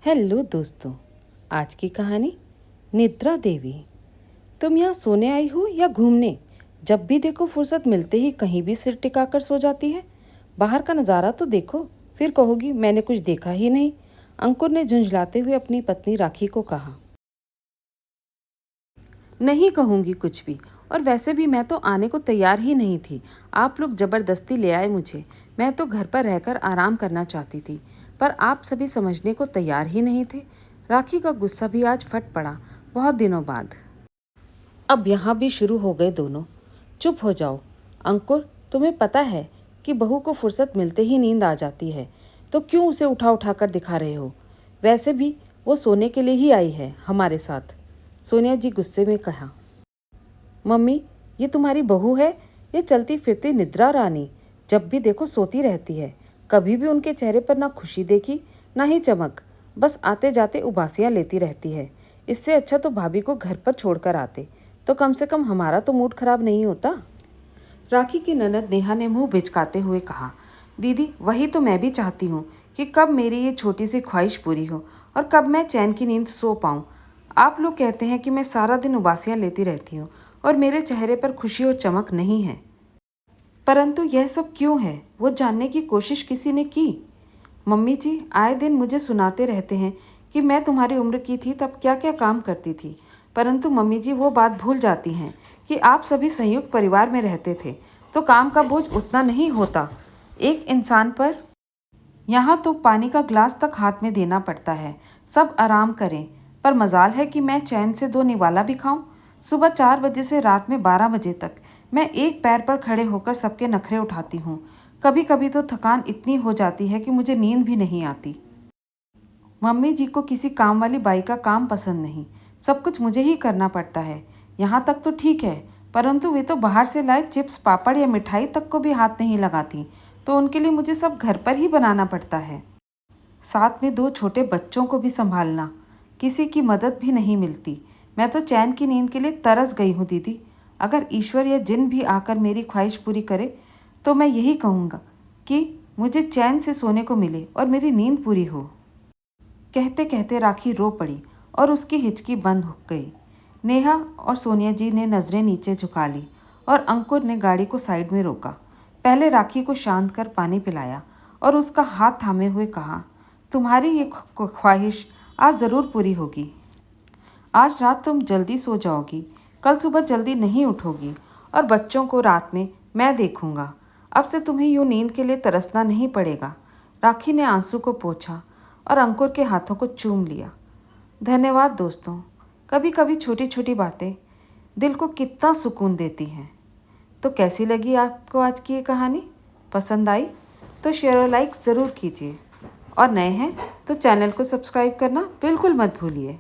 Hello दोस्तों, आज की कहानी निद्रा देवी। तुम यहाँ सोने आई हो या घूमने? जब भी देखो फुर्सत मिलते ही कहीं भी सिर टिकाकर सो जाती है। बाहर का नज़ारा तो देखो, फिर कहोगी मैंने कुछ देखा ही नहीं। अंकुर ने झुंझलाते हुए अपनी पत्नी राखी को कहा। नहीं कहूँगी कुछ भी, और वैसे भी मैं तो आने को तैयार ही नहीं थी। आप लोग ज़बरदस्ती ले आए मुझे। मैं तो घर पर रहकर आराम करना चाहती थी, पर आप सभी समझने को तैयार ही नहीं थे। राखी का गुस्सा भी आज फट पड़ा, बहुत दिनों बाद। अब यहाँ भी शुरू हो गए दोनों। चुप हो जाओ। अंकुर, तुम्हें पता है कि बहू को फुर्सत मिलते ही नींद आ जाती है, तो क्यों उसे उठा उठा कर दिखा रहे हो? वैसे भी वो सोने के लिए ही आई है हमारे साथ। सोनिया जी गुस्से में कहा। मम्मी, ये तुम्हारी बहू है? ये चलती फिरती निद्रा रानी, जब भी देखो सोती रहती है। कभी भी उनके चेहरे पर ना खुशी देखी, ना ही चमक। बस आते जाते उबासियां लेती रहती है। इससे अच्छा तो भाभी को घर पर छोड़कर आते, तो कम से कम हमारा तो मूड खराब नहीं होता। राखी की ननद नेहा ने मुंह बिचकाते हुए कहा। दीदी, वही तो मैं भी चाहती हूँ कि कब मेरी ये छोटी सी ख्वाहिश पूरी हो और कब मैं चैन की नींद सो पाऊँ। आप लोग कहते हैं कि मैं सारा दिन उबासियां लेती रहती हूँ और मेरे चेहरे पर खुशी और चमक नहीं है, परंतु यह सब क्यों है, वो जानने की कोशिश किसी ने की? मम्मी जी आए दिन मुझे सुनाते रहते हैं कि मैं तुम्हारी उम्र की थी तब क्या क्या काम करती थी, परंतु मम्मी जी वो बात भूल जाती हैं कि आप सभी संयुक्त परिवार में रहते थे, तो काम का बोझ उतना नहीं होता एक इंसान पर। यहाँ तो पानी का ग्लास तक हाथ में देना पड़ता है। सब आराम करें, पर मजाल है कि मैं चैन से 2 निवाला भी खाऊं। सुबह 4 बजे से रात में 12 बजे तक मैं एक पैर पर खड़े होकर सबके नखरे उठाती हूँ। कभी कभी तो थकान इतनी हो जाती है कि मुझे नींद भी नहीं आती। मम्मी जी को किसी काम वाली बाई का काम पसंद नहीं, सब कुछ मुझे ही करना पड़ता है। यहाँ तक तो ठीक है, परंतु वे तो बाहर से लाए चिप्स पापड़ या मिठाई तक को भी हाथ नहीं लगाती, तो उनके लिए मुझे सब घर पर ही बनाना पड़ता है। साथ में 2 छोटे बच्चों को भी संभालना, किसी की मदद भी नहीं मिलती। मैं तो चैन की नींद के लिए तरस गई हूँ दीदी। अगर ईश्वर या जिन भी आकर मेरी ख्वाहिश पूरी करे तो मैं यही कहूँगा कि मुझे चैन से सोने को मिले और मेरी नींद पूरी हो। कहते कहते राखी रो पड़ी और उसकी हिचकी बंद हो गई। नेहा और सोनिया जी ने नज़रें ख्वाहिश झुका ली और अंकुर ने गाड़ी को साइड में रोका। पहले राखी को शांत कर पानी पिलाया और उसका हाथ थामे हुए कहा, तुम्हारी ये ख्वाहिश आज ज़रूर पूरी होगी। आज रात तुम जल्दी सो जाओगी, कल सुबह जल्दी नहीं उठोगी और बच्चों को रात में मैं देखूंगा। अब से तुम्हें यूँ नींद के लिए तरसना नहीं पड़ेगा। राखी ने आंसू को पोंछा और अंकुर के हाथों को चूम लिया। धन्यवाद दोस्तों, कभी कभी छोटी छोटी बातें दिल को कितना सुकून देती हैं। तो कैसी लगी आपको आज की ये कहानी? पसंद आई तो शेयर और लाइक ज़रूर कीजिए, और नए हैं तो चैनल को सब्सक्राइब करना बिल्कुल मत भूलिए।